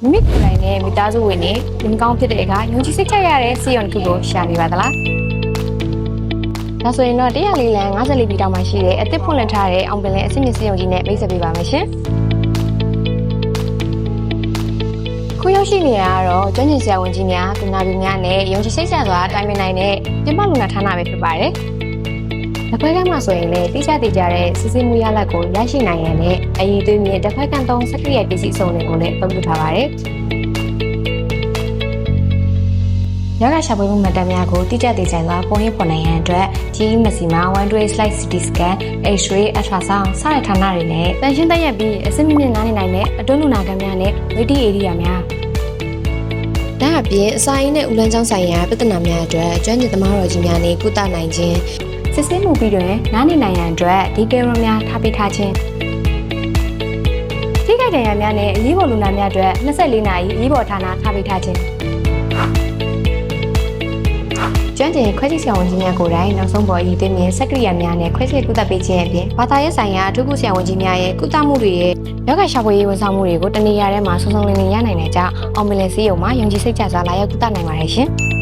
မိမိကိုယ်တိုင်နဲ့မိသားစုဝင်တွေဒီကောင်းဖြစ်တဲ့အခါယုံကြည်စိတ်ချရတဲ့စီယုံတစ်ခုကိုရှာနေပါသလားဒါဆိုရင်တော့104လမ်း54ပြည်တောင်မှာရှိတဲ့အသစ်ဖွင့်လှစ်ထားတဲ့အောင်ပင်လယ်အစစ်မြစ်စီယုံကြီးနဲ့မိတ်ဆက်ပေးပါမယ်ရှင်ခုရောက်ရှိနေရတော့ကျွမ်းကျင်ဆရာဝန်ကြီးများပညာရှင်များနဲ့ယုံကြည်စိတ်ချစွာတိုင်ပင်နိုင်တဲ့ပြမလူနာဌာနပဲဖြစ်ပါတယ်။လက်ခွဲကမ်းမှာဆိုရင်လည်းတိကျတည်ကြတဲ့စစ်စစ်မှုရလဒ်ကိုရရှိနိုင်ရတဲ့အရေးသွေးမြေတစ်ခွဲကမ်းသုံးစက္ကရိယပစ္စည်းစုံတွေကိုလည်းသုံးပြထားပါတယ်။ယောဂရှာဖွေမှုမှတ်တမ်းများကိုတိကျတည်ကြစွာပုံရိပ်ဖော်နိုင်ရန်အတွက် GE Maxima One-Way Slide CT Scan, X-ray, Ultrasound စတဲ့ဌာနတွေနဲ့တန်ရှင်းတက်ရက်ပြီးအစစ်မြင့်နားနေနိုင်တဲ့အတွင်းလူနာခန်းများနဲ့ waiting area များဒါအပြင်အစာရင်းနဲ့ဦးလန်းချောင်းဆိုင်ရာပြဿနာများအတွက်ကျွမ်းကျင်သမားတော်ကြီးများနဲ့ကုသနိုင်ခြင်းစစ်ဆေးမှုပြီးတွင်နားနေနိုင်ရန်အတွက်ဒီကယ်မရာများထားပေးထားခြင်းထိခိုက်ဒဏ်ရာများနဲ့အရေးပေါ်လူနာများအတွက်24နာရီအရေးပေါ်ဌာနထားပေးထားခြင်းကျွမ်းကျင်ခွဲစိတ်ဆရာဝန်ကြီးများကိုယ်တိုင်နောက်ဆုံးပေါ်အရေးသွေးမြင်စက်ကရိယာများနဲ့ခွဲစိတ်ကုသပေးခြင်းအပြင်ဘာသာရေးဆိုင်ရာအထူးကုဆရာဝန်ကြီးများရဲ့ကုသမှုတွေရဲ့ယောဂရှာဖွေရေးဝန်ဆောင်မှုတွေကိုတနေရာထဲမှာစုံစုံလင်လင်ရနိုင်တဲ့ကြောင့်အောင်မလင်စီးရုံမှာယုံကြည်စိတ်ချစွာလာရောက်ကုသနိုင်ပါတယ်ရှင်။